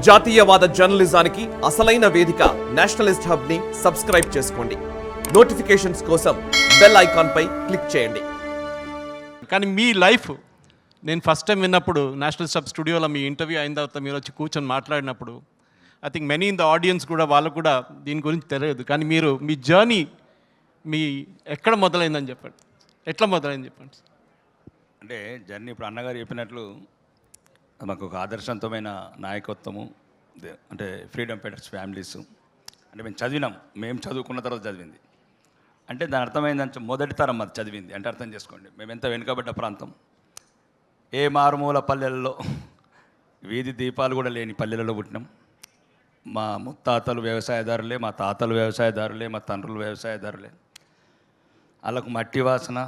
జాతీయవాద జర్నలిజానికి అసలైన వేదిక నేషనలిస్ట్ హబ్ ని సబ్స్క్రైబ్ చేసుకోండి. నోటిఫికేషన్స్ కోసం బెల్ ఐకాన్ పై క్లిక్ చేయండి. కానీ మీ లైఫ్ నేను ఫస్ట్ టైం విన్నప్పుడు నేషనలిస్ట్ హబ్ స్టూడియోలో మీ ఇంటర్వ్యూ అయిన తర్వాత మీరు వచ్చి కూర్చొని మాట్లాడినప్పుడు I think many in the audience కూడా వాళ్ళకు కూడా దీని గురించి తెలియదు. కానీ మీరు మీ జర్నీ ఎక్కడ మొదలైందని చెప్పండి, ఎట్లా మొదలైంది చెప్పండి. అంటే జర్నీ ఇప్పుడు అన్నగారు చెప్పినట్లు మాకు ఒక ఆదర్శవంతమైన నాయకత్వము, అంటే ఫ్రీడమ్ ఫైటర్స్ ఫ్యామిలీస్, అంటే మేము చదువుకున్న తర్వాత చదివింది. అంటే దాని అర్థమైందంటే మొదటి తరం అది చదివింది అంటే అర్థం చేసుకోండి. మేము ఎంత వెనుకబడ్డ ప్రాంతం, ఏ మారుమూల పల్లెల్లో వీధి దీపాలు కూడా లేని పల్లెలలో పుట్టినాం. మా ముత్తాతలు వ్యవసాయదారులే, మా తాతలు వ్యవసాయదారులే, మా తండ్రులు వ్యవసాయదారులే. వాళ్ళకు మట్టి వాసన,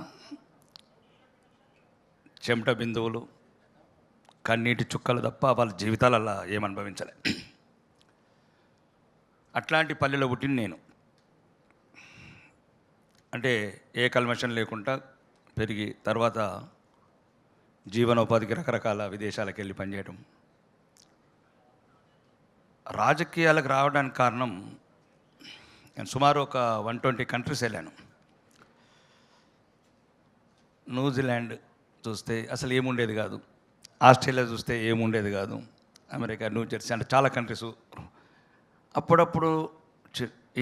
చెమట బిందువులు, కన్నీటి చుక్కలు తప్ప వాళ్ళ జీవితాలల్లా ఏమనుభవించలే. అట్లాంటి పల్లెలో పుట్టిన నేను అంటే ఏ కల్మషం లేకుండా పెరిగి తర్వాత జీవనోపాధికి రకరకాల విదేశాలకు వెళ్ళి పనిచేయడం. రాజకీయాలకు రావడానికి కారణం, నేను సుమారు ఒక 120 కంట్రీస్ వెళ్ళాను. న్యూజిలాండ్ చూస్తే అసలు ఏముండేది కాదు, ఆస్ట్రేలియా చూస్తే ఏముండేది కాదు, అమెరికా, న్యూజెర్సీ అంటే చాలా కంట్రీస్. అప్పుడప్పుడు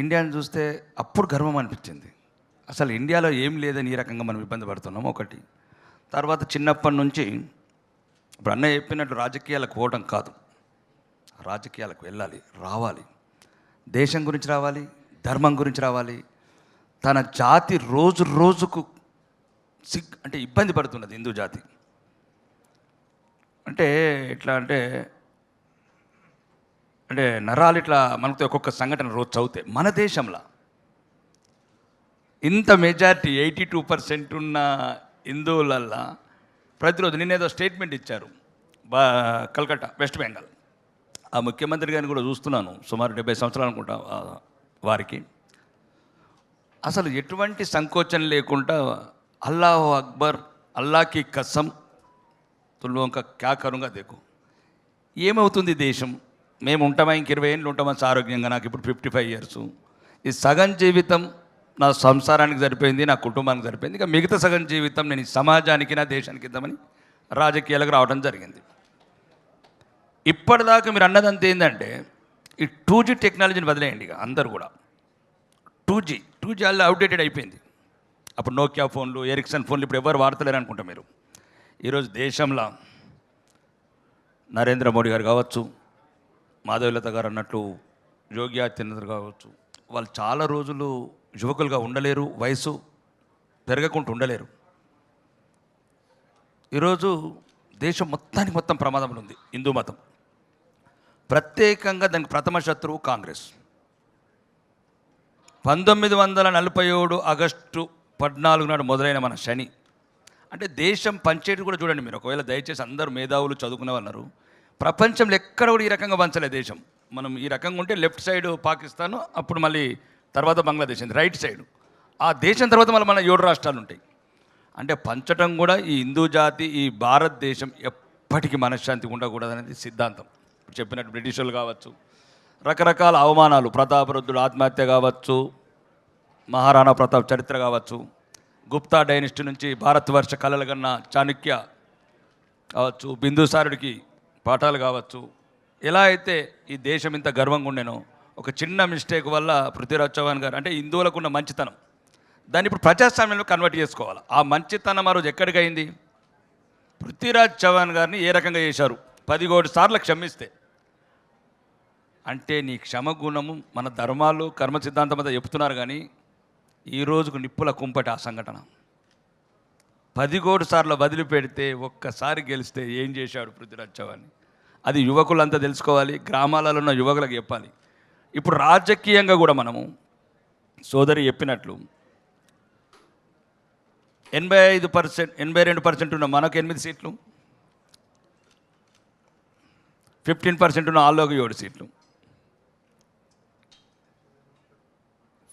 ఇండియాని చూస్తే అప్పుడు గర్వం అనిపించింది. అసలు ఇండియాలో ఏం లేదని ఈ రకంగా మనం ఇబ్బంది పడుతున్నాం ఒకటి. తర్వాత చిన్నప్పటి నుంచి ఇప్పుడు అన్నయ్య చెప్పినట్టు రాజకీయాలకు పోవడం కాదు, రాజకీయాలకు వెళ్ళాలి, రావాలి, దేశం గురించి రావాలి, ధర్మం గురించి రావాలి. తన జాతి రోజు రోజుకు అంటే ఇబ్బంది పడుతున్నది హిందూ జాతి. అంటే ఎట్లా అంటే నరాలు ఇట్లా మనతో ఒక్కొక్క సంఘటన రోజు చదివితే మన దేశంలో ఇంత మెజారిటీ 82% ఉన్న హిందువులల్లా ప్రతిరోజు నిన్నేదో స్టేట్మెంట్ ఇచ్చారు కల్కట్టా, వెస్ట్ బెంగాల్. ఆ ముఖ్యమంత్రి గారిని కూడా చూస్తున్నాను, సుమారు 70 సంవత్సరాలు అనుకుంటా వారికి. అసలు ఎటువంటి సంకోచం లేకుండా అల్లాహు అక్బర్, అల్లాకి కసం, తుల్లోంక క్యా కరుంగా దేకు. ఏమవుతుంది దేశం, మేము ఉంటామా, ఇంక 20 ఏళ్ళు ఉంటామా ఆరోగ్యంగా, నాకు ఇప్పుడు 55 years. ఈ సగం జీవితం నా సంసారానికి సరిపోయింది, నా కుటుంబానికి సరిపోయింది, ఇక మిగతా సగం జీవితం నేను ఈ సమాజానికి, నా దేశానికి ఇద్దామని రాజకీయాలకు రావడం జరిగింది. ఇప్పటిదాకా మీరు అన్నదంతా ఏంటంటే ఈ 2G టెక్నాలజీని వదిలేయండి. ఇక అందరూ కూడా 2G అలా అవుట్డేటెడ్ అయిపోయింది. అప్పుడు నోకియా ఫోన్లు, ఎరిక్సన్ ఫోన్లు ఇప్పుడు ఎవరు వాడతలేరు అనుకుంటా మీరు. ఈరోజు దేశంలో నరేంద్ర మోడీ గారు కావచ్చు, మాధవీలత గారు అన్నట్లు యోగి ఆదిత్యనాథ్ కావచ్చు, వాళ్ళు చాలా రోజులు యువకులుగా ఉండలేరు, వయసు పెరగకుండా ఉండలేరు. ఈరోజు దేశం మొత్తం ప్రమాదంలో ఉంది. హిందూ మతం ప్రత్యేకంగా దానికి ప్రథమ శత్రువు కాంగ్రెస్. 1947 ఆగస్టు 14 నాడు మొదలైన మన శని అంటే దేశం పంచేటి కూడా చూడండి మీరు. ఒకవేళ దయచేసి అందరూ మేధావులు చదువుకునే వాళ్ళన్నారు, ప్రపంచంలో ఎక్కడ కూడా ఈ రకంగా పంచలే దేశం. మనం ఈ రకంగా ఉంటే లెఫ్ట్ సైడ్ పాకిస్తాను, అప్పుడు మళ్ళీ తర్వాత బంగ్లాదేశ్, రైట్ సైడ్ ఆ దేశం, తర్వాత మళ్ళీ మన 7 రాష్ట్రాలు ఉంటాయి. అంటే పంచటం కూడా ఈ హిందూ జాతి, ఈ భారతదేశం ఎప్పటికీ మనశ్శాంతి ఉండకూడదనేది సిద్ధాంతం. చెప్పినట్టు బ్రిటిషర్లు కావచ్చు, రకరకాల అవమానాలు, ప్రతాపరుద్రుడు ఆత్మహత్య కావచ్చు, మహారాణా ప్రతాప్ చరిత్ర కావచ్చు, గుప్తా డైనస్టీ నుంచి భారతవర్ష కళలు కన్నా చాణక్య కావచ్చు, బిందుసారుడికి పాఠాలు కావచ్చు. ఎలా అయితే ఈ దేశం ఇంత గర్వంగా ఉండేనో, ఒక చిన్న మిస్టేక్ వల్ల పృథ్వీరాజ్ చౌహాన్ గారు, అంటే హిందువులకు ఉన్న మంచితనం, దాన్ని ఇప్పుడు ప్రజాస్వామ్యంలో కన్వర్ట్ చేసుకోవాలి. ఆ మంచితనం ఆ రోజు ఎక్కడికి అయింది? పృథ్వీరాజ్ చౌహాన్ గారిని ఏ రకంగా చేశారు? 10 కోట్ల సార్లు క్షమిస్తే. అంటే నీ క్షమగుణము మన ధర్మాలు, కర్మ సిద్ధాంతం అంతా చెప్తున్నారు. కానీ ఈ రోజుకు నిప్పుల కుంపటి ఆ సంఘటన 10 కోట్ల సార్లు వదిలిపెడితే ఒక్కసారి గెలిస్తే ఏం చేశాడు పృథ్వీరాజ్ చౌహాన్? అది యువకులంతా తెలుసుకోవాలి, గ్రామాలలో ఉన్న యువకులకు చెప్పాలి. ఇప్పుడు రాజకీయంగా కూడా మనము సోదరి చెప్పినట్లు 82% ఉన్న మనకు 8 సీట్లు, 15% ఉన్న వాళ్ళకి 7 సీట్లు.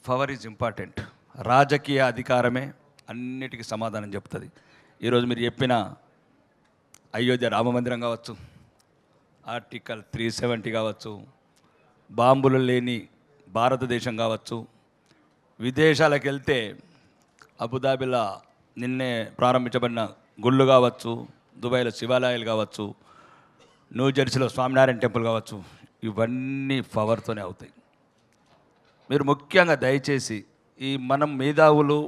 Power is important. రాజకీయ అధికారమే అన్నిటికీ సమాధానం చెప్తుంది. ఈరోజు మీరు చెప్పిన అయోధ్య రామ మందిరం కావచ్చు, ఆర్టికల్ 370 కావచ్చు, బాంబులు లేని భారతదేశం కావచ్చు, విదేశాలకు వెళ్తే అబుదాబిలో నిన్నే ప్రారంభించబడిన గుళ్ళు కావచ్చు, దుబాయ్లో శివాలయాలు కావచ్చు, న్యూజెర్సీలో స్వామినారాయణ టెంపుల్ కావచ్చు, ఇవన్నీ పవర్తోనే అవుతాయి. మీరు ముఖ్యంగా దయచేసి ఈ మనం మేధావులు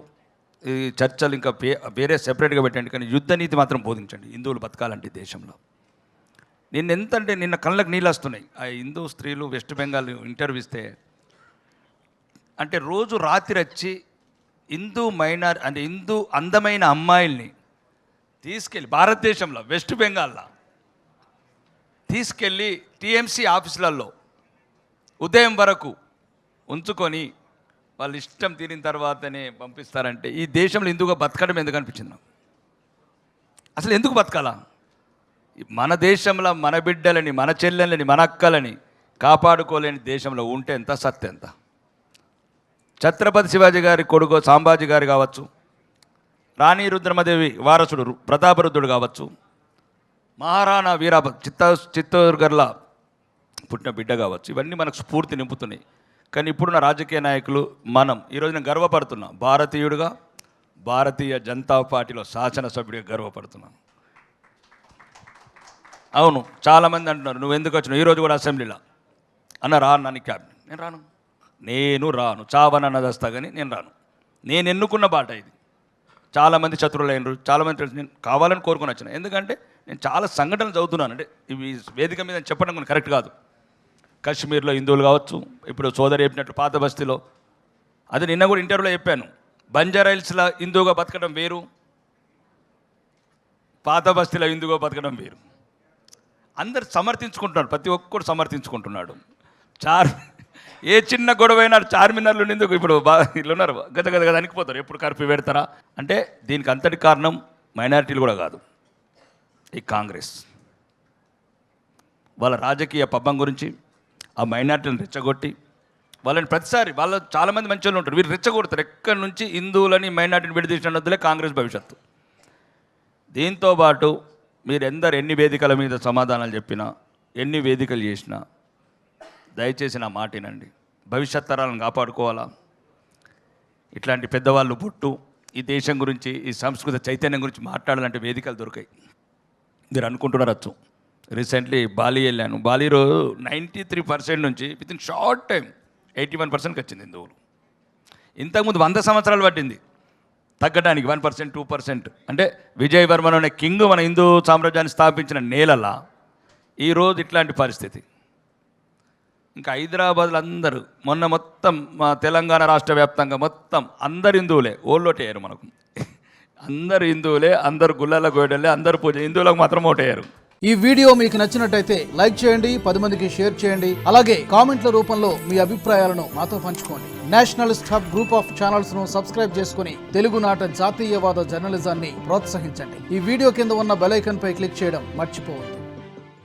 ఈ చర్చలు ఇంకా వేరే సెపరేట్గా పెట్టండి, కానీ యుద్ధ నీతి మాత్రం బోధించండి హిందువులు బతకాలంటే దేశంలో. నిన్న కళ్ళకు నీళ్ళు వస్తున్నాయి. ఆ హిందూ స్త్రీలు వెస్ట్ బెంగాల్ ఇంటర్వ్యూ ఇస్తే అంటే రోజు రాత్రి వచ్చి హిందూ అందమైన అమ్మాయిల్ని తీసుకెళ్ళి భారతదేశంలో వెస్ట్ బెంగాల్లో తీసుకెళ్ళి టీఎంసీ ఆఫీసులలో ఉదయం వరకు ఉంచుకొని వాళ్ళు ఇష్టం తీరిన తర్వాతనే పంపిస్తారంటే ఈ దేశంలో హిందూగా బతకడం ఎందుకు అనిపించింది నాకు? అసలు ఎందుకు బతకాలా? మన దేశంలో మన బిడ్డలని, మన చెల్లెలని, మన అక్కలని కాపాడుకోలేని దేశంలో ఉంటే ఎంత సత్య ఎంత? ఛత్రపతి శివాజీ గారి కొడుకు సాంబాజీ గారు కావచ్చు, రాణి రుద్రమదేవి వారసుడు ప్రతాపరుద్రుడు కావచ్చు, మహారాణా వీరాప చిత్తూర్గర్ల పుట్టిన బిడ్డ కావచ్చు, ఇవన్నీ మనకు స్ఫూర్తి నింపుతున్నాయి. కానీ ఇప్పుడున్న రాజకీయ నాయకులు మనం ఈరోజు నేను గర్వపడుతున్నాను, భారతీయుడిగా భారతీయ జనతా పార్టీలో శాసనసభ్యుడిగా గర్వపడుతున్నాను. అవును, చాలామంది అంటున్నారు నువ్వు ఎందుకు వచ్చినావు ఈరోజు కూడా అసెంబ్లీలో అన్న నన్ను క్యాబినెట్ నేను రాను, చావనన్నది వస్తా కానీ నేను రాను. నేను ఎన్నుకున్న బాట ఇది. చాలామంది శత్రువులైనరు, చాలామంది తెలుసు, నేను కావాలని కోరుకొని వచ్చిన. ఎందుకంటే నేను చాలా సంఘటనలు చదువుతున్నాను. అంటే ఇవి వేదిక మీద చెప్పడం కొన్ని కరెక్ట్ కాదు. కాశ్మీర్లో హిందువులు కావచ్చు, ఇప్పుడు సోదరు చెప్పినట్టు పాత బస్తీలో, అది నిన్న కూడా ఇంటర్వ్యూలో చెప్పాను, బంజారాయిల్స్లో హిందువుగా బతకడం వేరు, పాత బస్తీలో హిందువుగా బతకడం వేరు. అందరు సమర్థించుకుంటున్నారు, ప్రతి ఒక్కరు సమర్థించుకుంటున్నాడు. ఏ చిన్న గొడవైనా చార్మినార్లు ఎందుకు ఇప్పుడు ఇల్లు ఉన్నారు గద అనికిపోతారు, ఎప్పుడు కర్ఫ్యూ పెడతారా అంటే దీనికి అంతటి కారణం మైనారిటీలు కూడా కాదు, ఈ కాంగ్రెస్ వాళ్ళ రాజకీయ పబ్బం గురించి ఆ మైనారిటీలను రెచ్చగొట్టి వాళ్ళని ప్రతిసారి వాళ్ళ చాలామంది మంచి వాళ్ళు ఉంటారు, వీరు రెచ్చగొడతారు. ఎక్కడి నుంచి హిందువులని మైనారిటీని విడదీసినద్దులే కాంగ్రెస్ భవిష్యత్తు. దీంతోపాటు మీరు ఎన్ని వేదికల మీద సమాధానాలు చెప్పినా, ఎన్ని వేదికలు చేసినా దయచేసి నా మాట వినండి. భవిష్యత్ తరాలను కాపాడుకోవాలా, ఇట్లాంటి పెద్దవాళ్ళు పుట్టు ఈ దేశం గురించి, ఈ సంస్కృత చైతన్యం గురించి మాట్లాడాలంటే వేదికలు దొరికాయి. మీరు అనుకుంటున్నారచ్చు, రీసెంట్లీ బాలి వెళ్ళాను. బాలీలో 93% నుంచి విత్ ఇన్ షార్ట్ టైం 81%కి వచ్చింది హిందువులు. ఇంతకుముందు 100 సంవత్సరాలు పట్టింది తగ్గడానికి, 1%, 2%. అంటే విజయవర్మన్ అనే కింగ్ మన హిందూ సామ్రాజ్యాన్ని స్థాపించిన నేలలా ఈరోజు ఇట్లాంటి పరిస్థితి. ఇంకా హైదరాబాద్లో అందరూ మొత్తం మా తెలంగాణ రాష్ట్ర వ్యాప్తంగా మొత్తం అందరు హిందువులే, ఓళ్ళోటయ్యారు. మనకు అందరు హిందువులే, అందరు గుళ్ళల గోడలే, అందరు పూజ, హిందువులకు మాత్రం ఓటయ్యారు. ఈ వీడియో మీకు నచ్చినట్టయితే లైక్ చేయండి, 10 మందికి షేర్ చేయండి. అలాగే కామెంట్ల రూపంలో మీ అభిప్రాయాలను మాతో పంచుకోండి. Nationalist hub group of channels ను సబ్స్క్రైబ్ చేసుకుని తెలుగునాట జాతీయవాద జర్నలిజాన్ని ప్రోత్సహించండి. ఈ వీడియో కింద ఉన్న బెల్ ఐకాన్ పై క్లిక్ చేయడం మర్చిపోవద్దు.